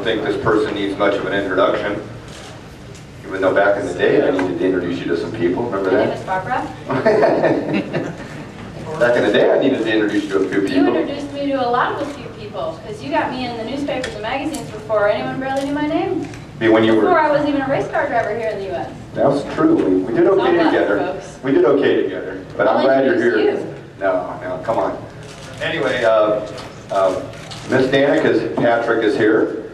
don't think this person needs much of an introduction. Even though back in the day I needed to introduce you to some people. Remember that? My name is Barbara. Back in the day I needed to introduce you to a few people. You introduced me to a lot of a few people, because you got me in the newspapers and magazines before anyone barely knew my name. When you Before were, I was even a race car driver here in the U.S. that's true. We did okay Don't laugh, together. folks. We did okay together. But I'm I'll glad you're here. introduce you. No, come on. Anyway, Miss Danica Patrick is here,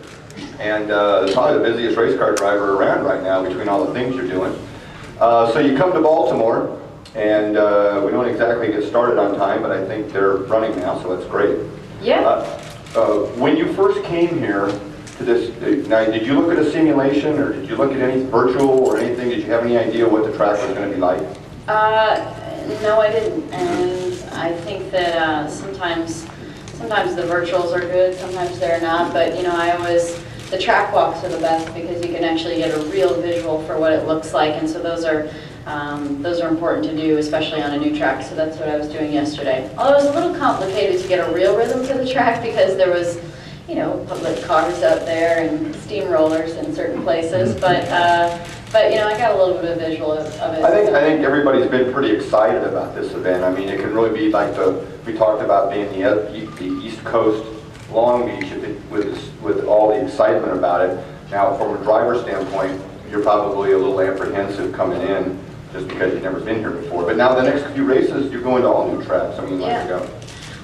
and probably the busiest race car driver around right now between all the things you're doing. So you come to Baltimore, and we don't exactly get started on time, but I think they're running now, so that's great. Yeah. When you first came here to this, now did you look at a simulation, or did you look at any virtual or anything? Did you have any idea what the track was going to be like? No, I didn't, and I think that sometimes the virtuals are good, sometimes they're not, but you know, the track walks are the best because you can actually get a real visual for what it looks like, and so those are important to do, especially on a new track, so that's what I was doing yesterday. Although it was a little complicated to get a real rhythm to the track because there was, you know, public cars out there and steamrollers in certain places, but you know, I got a little bit of visual of it. I think everybody's been pretty excited about this event. I mean, it can really be like we talked about being the East Coast Long Beach with all the excitement about it. Now, from a driver standpoint, you're probably a little apprehensive coming in just because you've never been here before. But now the next few races, you're going to all new tracks. I mean, let's go.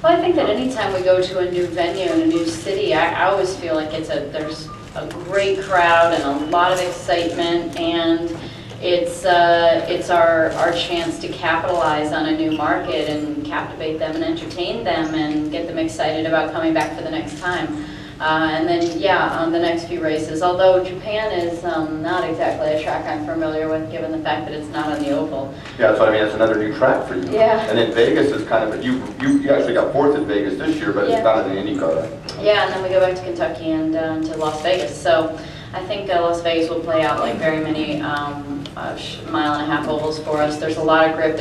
Well, I think that anytime we go to a new venue in a new city, I always feel like there's a great crowd and a lot of excitement, and it's our chance to capitalize on a new market and captivate them and entertain them and get them excited about coming back for the next time. And then, yeah, on the next few races, although Japan is not exactly a track I'm familiar with, given the fact that it's not on the oval. Yeah, that's what I mean. It's another new track for you. Yeah. And then Vegas is kind of you actually got fourth in Vegas this year, but Yeah. it's not in the IndyCar. Yeah, and then we go back to Kentucky and to Las Vegas. So I think Las Vegas will play out like very many mile-and-a-half ovals for us. There's a lot of grip.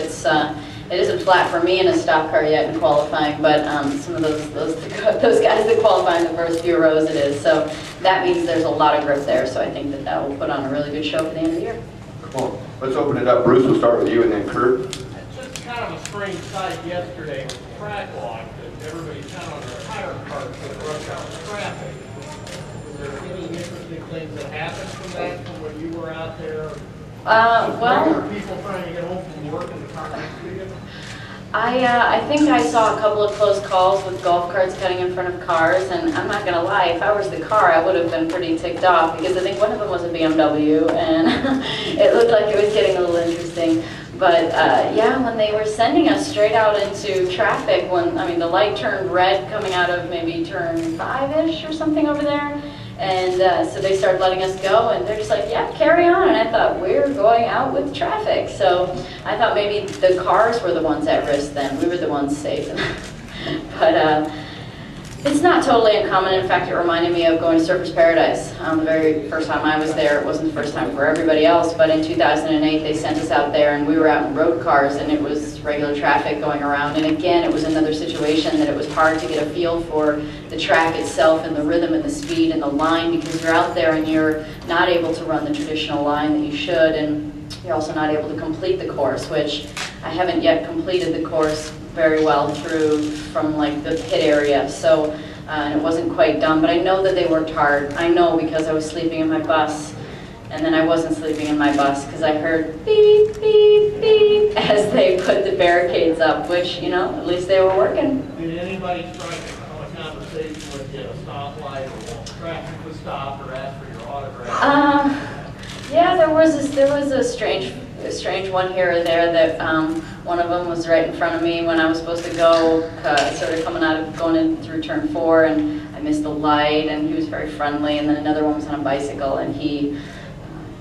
It isn't flat for me in a stock car yet in qualifying, but some of those guys that qualify in the first few rows it is. So that means there's a lot of grip there. So I think that will put on a really good show for the end of the year. Cool. Let's open it up. Bruce, we'll start with you, and then Kurt. It's just kind of a strange sight yesterday with the track walk that everybody's kind of on their tire carts to rush out traffic. Was there any interesting things that happened from that, from when you were out there? Well, Were people trying to get home from work in the car next to you? I think I saw a couple of close calls with golf carts cutting in front of cars, and I'm not going to lie, if I was the car, I would have been pretty ticked off, because I think one of them was a BMW, and it looked like it was getting a little interesting. But yeah, when they were sending us straight out into traffic, the light turned red coming out of maybe turn 5-ish or something over there, and so they started letting us go, and they're just like, yeah, carry on. And I thought, we're going out with traffic. So I thought maybe the cars were the ones at risk then. We were the ones safe. But it's not totally uncommon. In fact, it reminded me of going to Surfers Paradise. The very first time I was there, it wasn't the first time for everybody else, but in 2008 they sent us out there, and we were out in road cars, and it was regular traffic going around. And again, it was another situation that it was hard to get a feel for the track itself and the rhythm and the speed and the line, because you're out there and you're not able to run the traditional line that you should, and you're also not able to complete the course, which I haven't yet completed the course very well through from like the pit area, so it wasn't quite done, but I know that they worked hard. I know because I was sleeping in my bus, and then I wasn't sleeping in my bus because I heard beep, beep, beep as they put the barricades up, which, you know, at least they were working. Did anybody strike a conversation with you at a stoplight, or traffic was stopped, or ask for your autograph? Yeah, there was a strange one here or there that one of them was right in front of me when I was supposed to go, sort of going in through turn 4, and I missed the light, and he was very friendly. And then another one was on a bicycle, and he,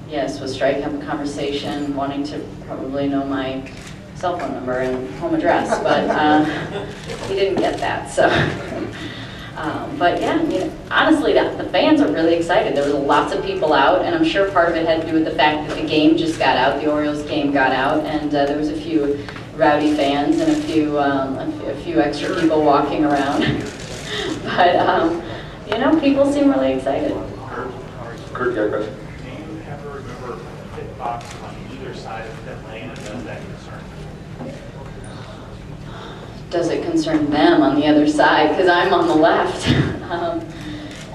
yes, was striking up a conversation, wanting to probably know my cell phone number and home address, but he didn't get that. So. But yeah, you know, honestly, the fans are really excited. There was lots of people out, and I'm sure part of it had to do with the fact that the game just got out, the Orioles game got out, and there was a few rowdy fans and a few extra people walking around. But you know, people seem really excited. Kurt, you got a question? Do you ever remember pit boxes on either side of pit lane, and does that concern you? Does it concern them on the other side? Because I'm on the left.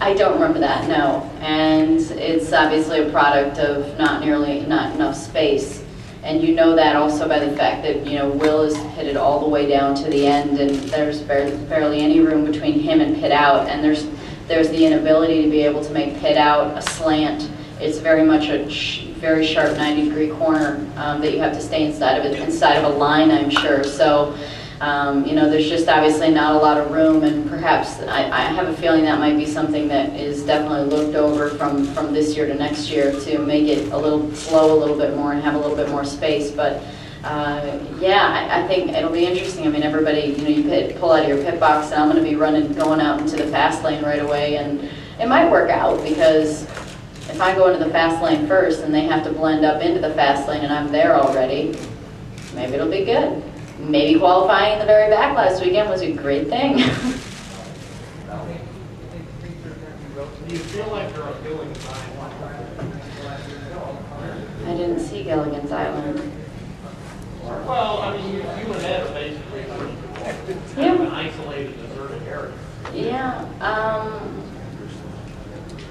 I don't remember that, no. And it's obviously a product of not enough space. And you know that also by the fact that, you know, Will is pitted all the way down to the end, and there's barely any room between him and pit out. And there's the inability to be able to make pit out a slant. It's very much a very sharp 90-degree corner that you have to stay inside of a line, I'm sure. So. You know, there's just obviously not a lot of room, and perhaps I have a feeling that might be something that is definitely looked over from this year to next year to make it a little slow a little bit more and have a little bit more space. But yeah, I think it'll be interesting. I mean, everybody, you know, you pull out of your pit box, and I'm going to be going out into the fast lane right away, and it might work out because if I go into the fast lane first and they have to blend up into the fast lane and I'm there already, maybe it'll be good. Maybe qualifying in the very back last weekend was a great thing. Do you feel like you're on Gilligan's Island? I didn't see Gilligan's Island. Well, I mean, you and Ed are basically kind of an isolated, deserted area. Yeah,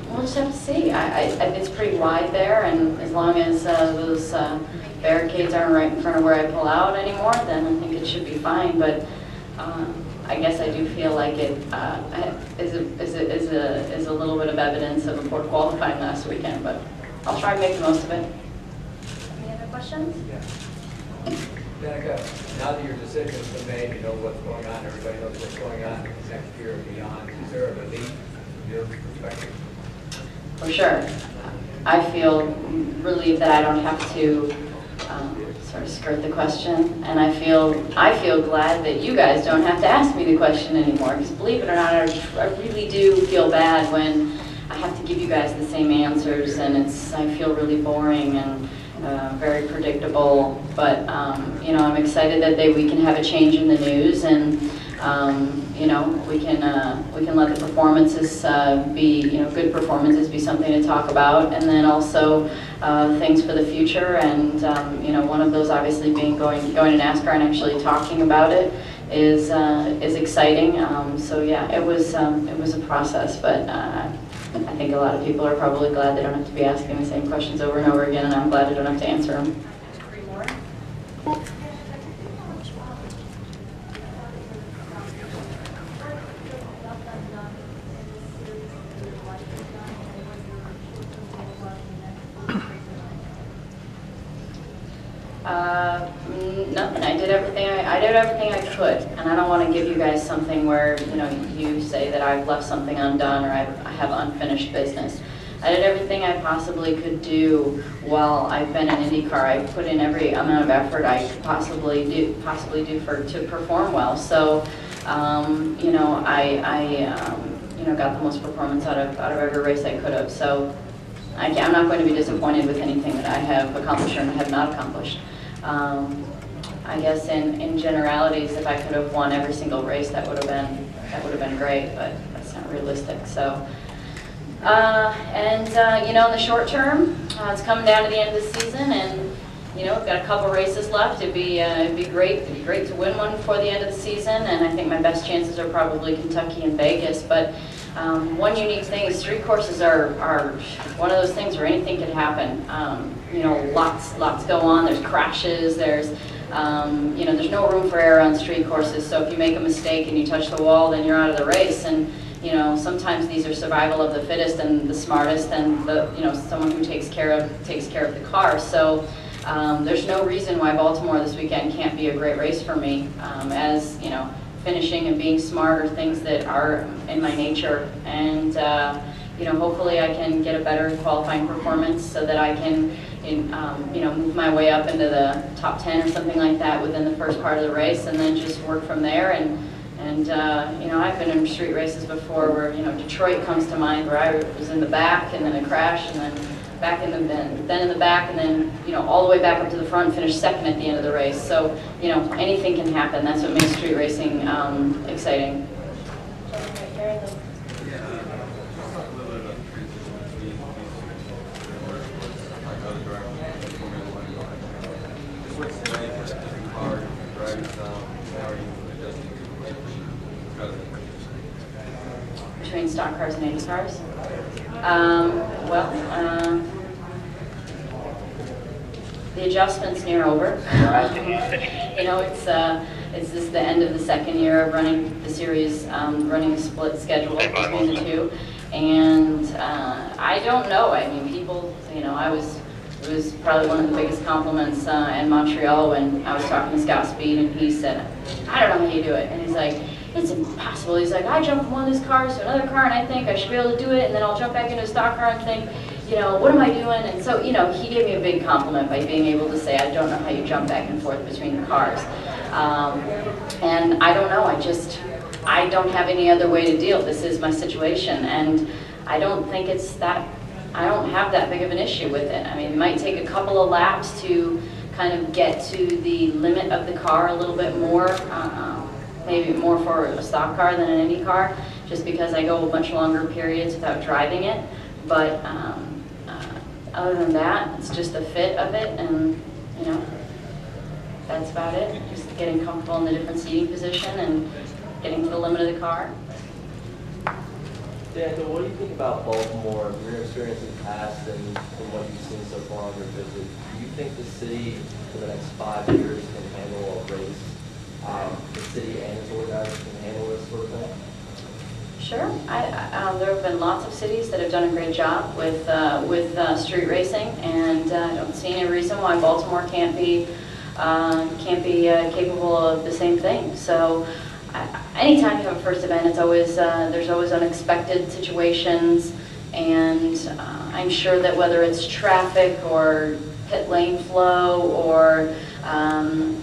we'll just have to see. It's pretty wide there, and as long as those barricades aren't right in front of where I pull out anymore, then I think it should be fine. But I guess I do feel like it is a little bit of evidence of a poor qualifying last weekend, but I'll try to make the most of it. Any other questions? Yeah. Danica, now that your decision's been made, you know what's going on, everybody knows what's going on next year and beyond, is there a relief from your perspective? For sure. I feel relieved that I don't have to sort of skirt the question, and I feel glad that you guys don't have to ask me the question anymore, because believe it or not, I really do feel bad when I have to give you guys the same answers, and I feel really boring and very predictable. But you know, I'm excited that we can have a change in the news, and you know, we can let the performances be, you know, good performances be something to talk about, and then also things for the future. And you know, one of those obviously being going to NASCAR and actually talking about it is exciting. So yeah, it was a process, but I think a lot of people are probably glad they don't have to be asking the same questions over and over again, and I'm glad I don't have to answer them. 3 more. Nothing. I did everything I could, and I don't want to give you guys something where, you know, you say that I've left something undone or I have unfinished business. I did everything I possibly could do while I've been in IndyCar. I put in every amount of effort I could possibly do to perform well. So, you know, I you know, got the most performance out of every race I could have. So, I'm not going to be disappointed with anything that I have accomplished or have not accomplished. I guess in generalities, if I could have won every single race, that would have been great, but that's not realistic. So, you know, in the short term, it's coming down to the end of the season, and you know, we've got a couple races left. It'd be great to win one before the end of the season, and I think my best chances are probably Kentucky and Vegas. But one unique thing is street courses are one of those things where anything can happen. You know, lots go on. There's crashes. There's you know, there's no room for error on street courses. So if you make a mistake and you touch the wall, then you're out of the race. And you know, sometimes these are survival of the fittest and the smartest, and you know, someone who takes care of the car. So there's no reason why Baltimore this weekend can't be a great race for me. As you know, finishing and being smart are things that are in my nature, and you know, hopefully I can get a better qualifying performance so that I can you know, move my way up into the top 10 or something like that within the first part of the race, and then just work from there. And you know, I've been in street races before where, you know, Detroit comes to mind, where I was in the back and then a crash, and then back in the back, and then, you know, all the way back up to the front and finish second at the end of the race. So, you know, anything can happen. That's what makes street racing exciting. stock cars and IndyCars? The adjustment's near over. You know, it's just the end of the second year of running the series, running a split schedule between the two. And I don't know. I mean, people, you know, it was probably one of the biggest compliments in Montreal when I was talking to Scott Speed, and he said, I don't know how you do it. And he's like, it's impossible. He's like, I jump from one of these cars to another car, and I think I should be able to do it, and then I'll jump back into a stock car and think, you know, what am I doing? And so, you know, he gave me a big compliment by being able to say, I don't know how you jump back and forth between the cars. And I don't know, I don't have any other way to deal. This is my situation, and I don't think it's that, I don't have that big of an issue with it. I mean, it might take a couple of laps to kind of get to the limit of the car a little bit more, maybe more for a stock car than an Indy car, just because I go a much longer periods without driving it. But other than that, it's just the fit of it, and you know, that's about it. Just getting comfortable in the different seating position and getting to the limit of the car. Danica, what do you think about Baltimore, your experience in the past and from what you've seen so far on your visit? Do you think the city for the next 5 years can handle a race? The city and its organizers can handle this sort of thing? Sure. There have been lots of cities that have done a great job with street racing, and I don't see any reason why Baltimore can't be capable of the same thing. So, anytime you have a first event, it's always there's always unexpected situations, and I'm sure that whether it's traffic or pit lane flow or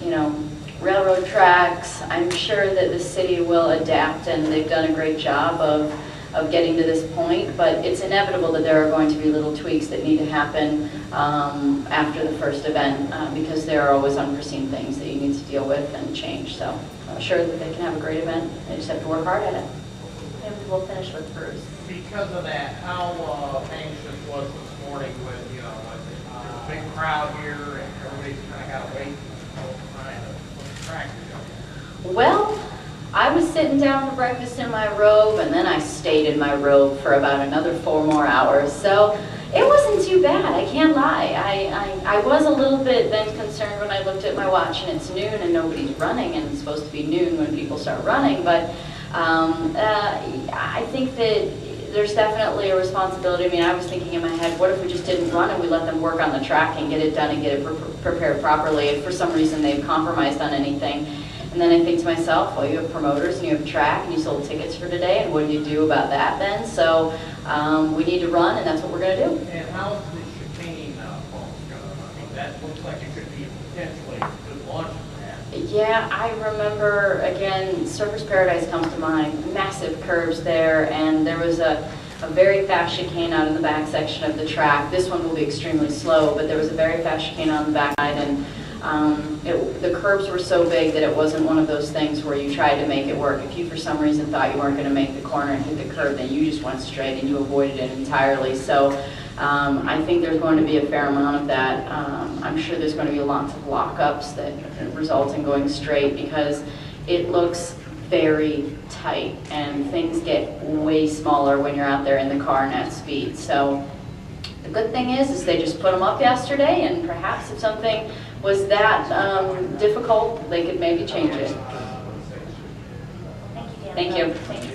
you know, railroad tracks, I'm sure that the city will adapt, and they've done a great job of getting to this point, but it's inevitable that there are going to be little tweaks that need to happen after the first event because there are always unforeseen things that you need to deal with and change. So I'm sure that they can have a great event. They just have to work hard at it. And we'll finish with Bruce. Because of that, how anxious was this morning when, you know, there's a big crowd here and everybody's kind of got to wait until the track to go? Well, I was sitting down for breakfast in my robe, and then I stayed in my robe for about another 4 more hours. So it wasn't too bad, I can't lie. I was a little bit then concerned when I looked at my watch and it's noon and nobody's running, and it's supposed to be noon when people start running, but I think that there's definitely a responsibility. I mean, I was thinking in my head, what if we just didn't run and we let them work on the track and get it done and get it prepared properly if for some reason they've compromised on anything. And then I think to myself, well, you have promoters and you have a track and you sold tickets for today, and what do you do about that then? So we need to run, and that's what we're going to do. And how's the chicane fault going? I mean, that looks like it could be potentially a good launch for that. Yeah, I remember, again, Surfers Paradise comes to mind. Massive curves there, and there was a very fast chicane out in the back section of the track. This one will be extremely slow, but there was a very fast chicane on the back side, and the curves were so big that it wasn't one of those things where you tried to make it work. If you for some reason thought you weren't going to make the corner and hit the curve, then you just went straight and you avoided it entirely. So I think there's going to be a fair amount of that. I'm sure there's going to be lots of lockups that result in going straight because it looks very tight and things get way smaller when you're out there in the car and at speed. So the good thing is they just put them up yesterday, and perhaps if something was that difficult, they could maybe change it. Thank you. Thank you.